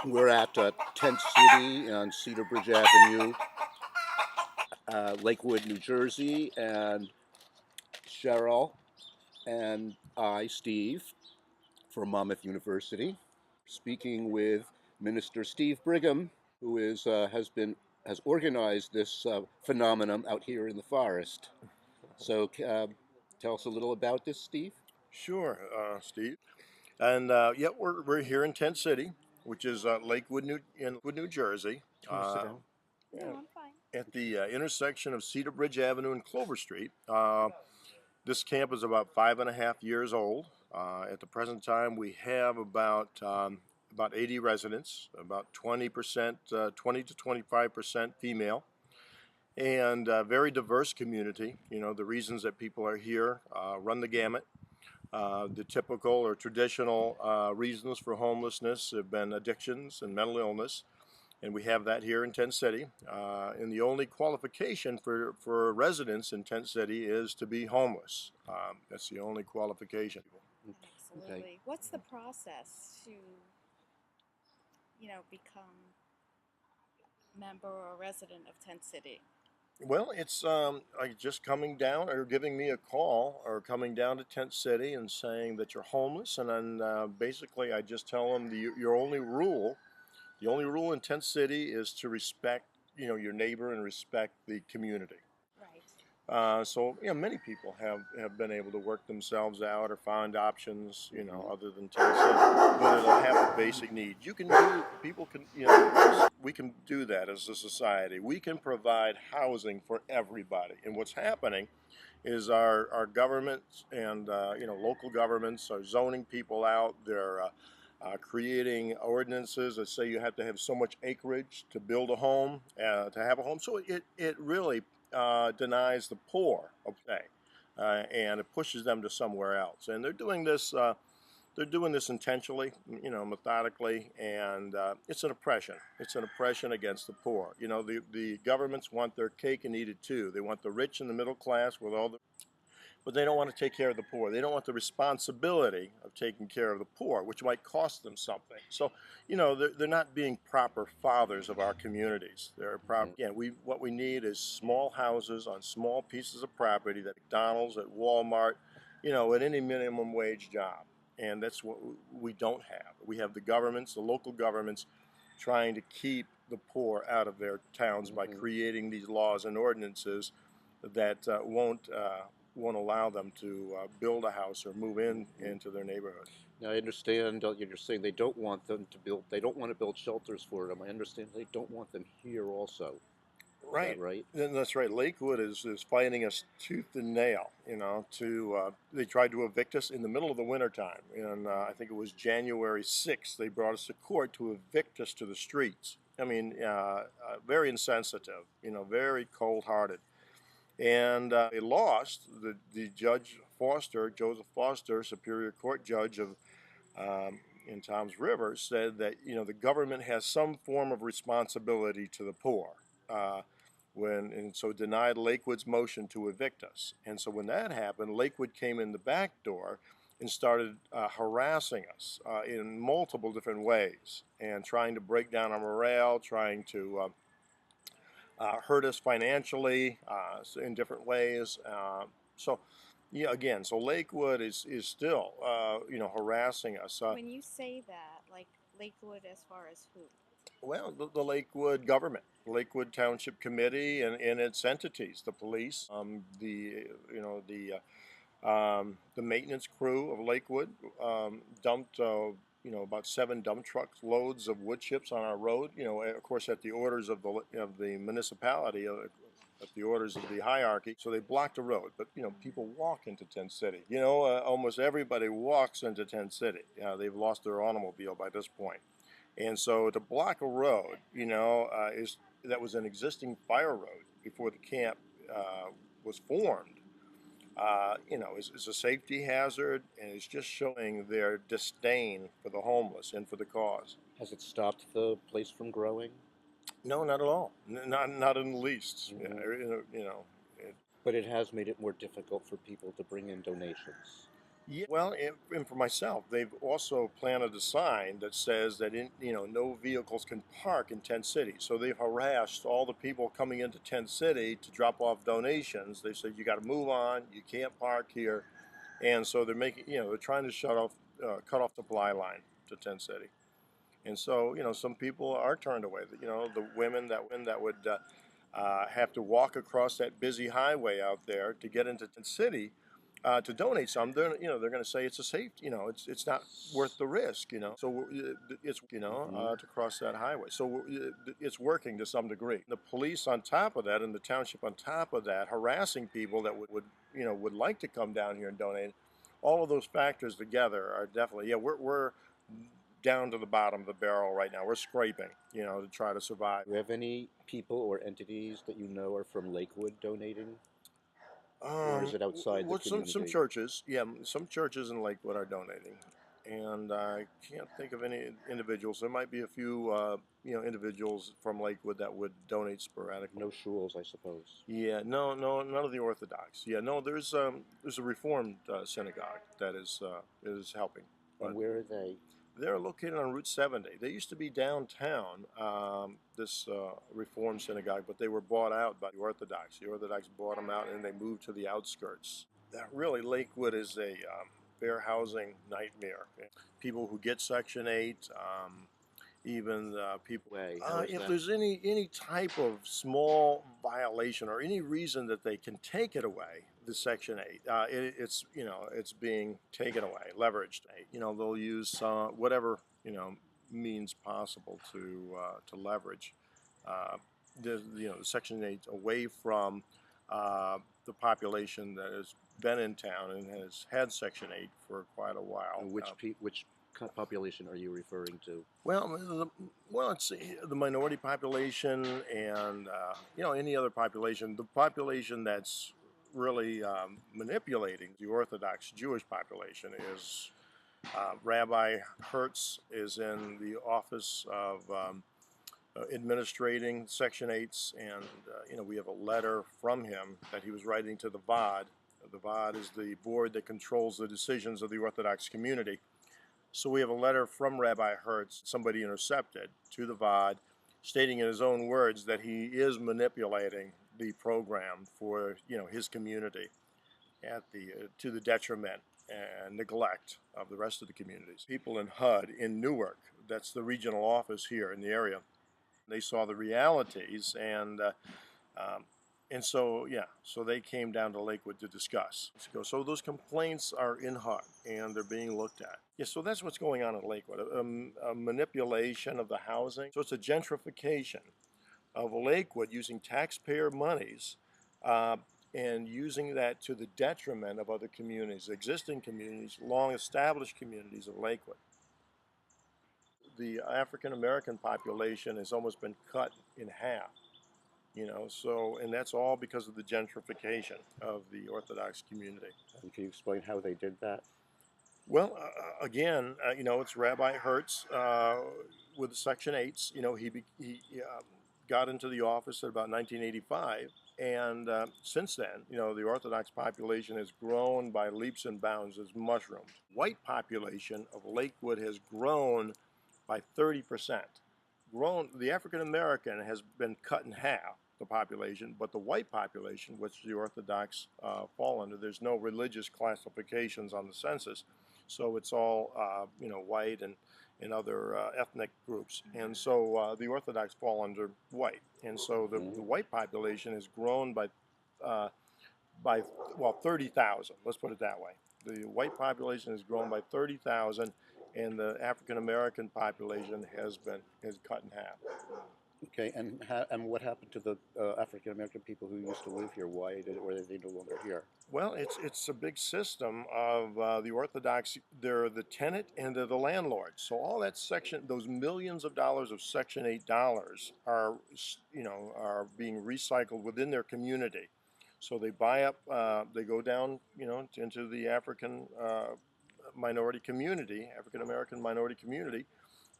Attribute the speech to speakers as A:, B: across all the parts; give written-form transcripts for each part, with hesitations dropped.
A: We're at Tent City on Cedar Bridge Avenue, Lakewood, New Jersey, and Cheryl and I, Steve, from Monmouth University, speaking with Minister Steve Brigham, who has organized this phenomenon out here in the forest. So, tell us a little about this, Steve.
B: Sure, Steve. And yeah, we're here in Tent City, which is Lakewood, New Jersey.
A: Can you sit down?
B: Yeah, I'm fine. At the intersection of Cedar Bridge Avenue and Clover Street. This camp is about 5.5 years old. At the present time, we have about 80 residents, about 20%, 20 to 25% female, and a very diverse community. You know, the reasons that people are here run the gamut. The typical or traditional reasons for homelessness have been addictions and mental illness, and we have that here in Tent City. And the only qualification for residents in Tent City is to be homeless. That's the only qualification.
C: Absolutely.
A: Okay.
C: What's the process to, become member or resident of Tent City?
B: Well, it's like just coming down or giving me a call or coming down to Tent City and saying that you're homeless, and then basically I just tell them your only rule, the only rule in Tent City is to respect, your neighbor and respect the community.
C: Right.
B: So many people have been able to work themselves out or find options, other than Tent City, but it'll have the basic needs. People can, we can do that as a society. We can provide housing for everybody. And what's happening is our governments and, local governments are zoning people out. They're creating ordinances that say you have to have so much acreage to build a home, to have a home. So it really denies the poor a play, and it pushes them to somewhere else. And they're doing this. They're doing this intentionally, methodically, and it's an oppression. It's an oppression against the poor. The governments want their cake and eat it too. They want the rich and the middle class with all the, but they don't want to take care of the poor. They don't want the responsibility of taking care of the poor, which might cost them something. So, they're not being proper fathers of our communities. They're proper. Again, what we need is small houses on small pieces of property at McDonald's, at Walmart, at any minimum wage job. And that's what we don't have. We have the governments, the local governments, trying to keep the poor out of their towns by creating these laws and ordinances that won't allow them to build a house or move into their neighborhood.
A: Now, I understand you're saying they don't want them to build. They don't want to build shelters for them. I understand they don't want them here also.
B: Right.
A: Is that right?
B: That's right. Lakewood is fighting us tooth and nail. They tried to evict us in the middle of the wintertime. And I think it was January 6th, they brought us to court to evict us to the streets. I mean, very insensitive, very cold-hearted. And they lost. The Judge Foster, Joseph Foster, Superior Court Judge in Toms River, said that the government has some form of responsibility to the poor, and so denied Lakewood's motion to evict us. And so when that happened, Lakewood came in the back door and started harassing us in multiple different ways and trying to break down our morale, trying to hurt us financially in different ways. So Lakewood is still, harassing us.
C: When you say that, like Lakewood as far as who?
B: Well, the Lakewood government, Lakewood Township Committee, and its entities, the police, the maintenance crew of Lakewood dumped about 7 dump truck loads of wood chips on our road. Of course, at the orders of the municipality, at the orders of the hierarchy. So they blocked the road. But people walk into Tent City. Almost everybody walks into Tent City. They've lost their automobile by this point. And so to block a road, that was an existing fire road before the camp was formed. Is a safety hazard, and it's just showing their disdain for the homeless and for the cause.
A: Has it stopped the place from growing?
B: No, not at all. Not in the least.
A: But it has made it more difficult for people to bring in donations.
B: Yeah, well, and for myself, they've also planted a sign that says that no vehicles can park in Tent City. So they've harassed all the people coming into Tent City to drop off donations. They said you got to move on, you can't park here, and so they're they're trying to cut off the supply line to Tent City. And so, some people are turned away. The women that would have to walk across that busy highway out there to get into the city to donate some. They're going to say it's a safety. It's not worth the risk. So it's
A: Hmm.
B: to cross that highway. So it's working to some degree. The police on top of that, and the township on top of that, harassing people that would like to come down here and donate. All of those factors together are definitely, yeah, we're down to the bottom of the barrel right now. We're scraping, to try to survive.
A: Do you have any people or entities that you know are from Lakewood donating, or is it outside the
B: Well, some
A: community?
B: churches, yeah, some churches in Lakewood are donating, and I can't think of any individuals. There might be a few, individuals from Lakewood that would donate sporadically.
A: No shuls, I suppose.
B: Yeah, no, no, none of the Orthodox. Yeah, no, there's a Reformed synagogue that is helping,
A: And
B: but
A: where are they?
B: they're located on Route 70. They used to be downtown, this Reform synagogue, but they were bought out by the Orthodox. The Orthodox bought them out and they moved to the outskirts. Really, Lakewood is a fair housing nightmare. People who get Section 8, even people.
A: Way, how is
B: If
A: that?
B: there's any type of small violation or any reason that they can take it away, the Section 8, it's being taken away, leveraged. They'll use whatever means possible to leverage the Section 8 away from the population that has been in town and has had Section 8 for quite a while.
A: And which population are you referring to?
B: Well, it's the minority population and any other population. The population that's really manipulating the Orthodox Jewish population is Rabbi Hertz is in the office of administrating Section 8s, and we have a letter from him that he was writing to the VOD. The VOD is the board that controls the decisions of the Orthodox community. So we have a letter from Rabbi Hertz, somebody intercepted, to the VOD, stating in his own words that he is manipulating the program for his community to the detriment and neglect of the rest of the communities. People in HUD in Newark, that's the regional office here in the area, they saw the realities um, and so, yeah, so they came down to Lakewood to discuss. So those complaints are in HUD and they're being looked at. Yeah, so that's what's going on in Lakewood, a manipulation of the housing. So it's a gentrification of Lakewood using taxpayer monies uh, and using that to the detriment of other communities, existing communities, long established communities of Lakewood. The African American population has almost been cut in half. And that's all because of the gentrification of the Orthodox community.
A: And can you explain how they did that?
B: Well, again, it's Rabbi Hertz with the Section 8s. He got into the office at about 1985, and since then, the Orthodox population has grown by leaps and bounds, has mushroomed. White population of Lakewood has grown by 30%. The African American has been cut in half, the population, but the white population, which the Orthodox fall under, there's no religious classifications on the census, so it's all white and other ethnic groups, and so the Orthodox fall under white, and so the white population has grown uh, by 30,000. Let's put it that way. The white population has grown by 30,000, and the African American population has cut in half.
A: Okay, and what happened to the African American people who used to live here? Why did, or are they no longer here?
B: Well, it's a big system of the Orthodox. They're the tenant and they're the landlord. So all that those millions of dollars of Section 8 dollars are being recycled within their community. So they buy up, they go down, into the African minority community, African American minority community.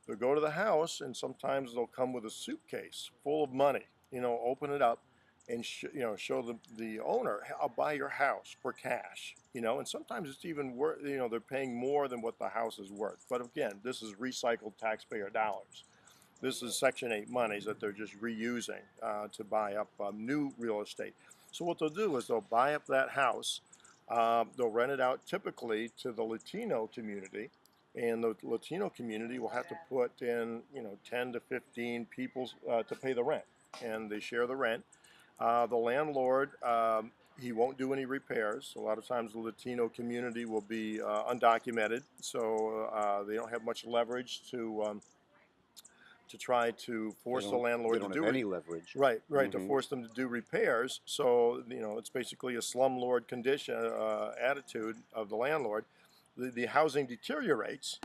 B: They'll go to the house, and sometimes they'll come with a suitcase full of money. Open it up, and show the owner, "Hey, I'll buy your house for cash," and sometimes it's even worth, they're paying more than what the house is worth. But again, this is recycled taxpayer dollars. This is Section 8 monies that they're just reusing to buy up new real estate. So what they'll do is they'll buy up that house. They'll rent it out typically to the Latino community, and the Latino community will have to put in 10 to 15 people to pay the rent, and they share the rent. The landlord, he won't do any repairs. A lot of times the Latino community will be undocumented, so they don't have much leverage to try to force the
A: They
B: landlord to
A: don't have
B: do
A: any leverage.
B: right, to force them to do repairs. So it's basically a slumlord condition attitude of the landlord. The housing deteriorates,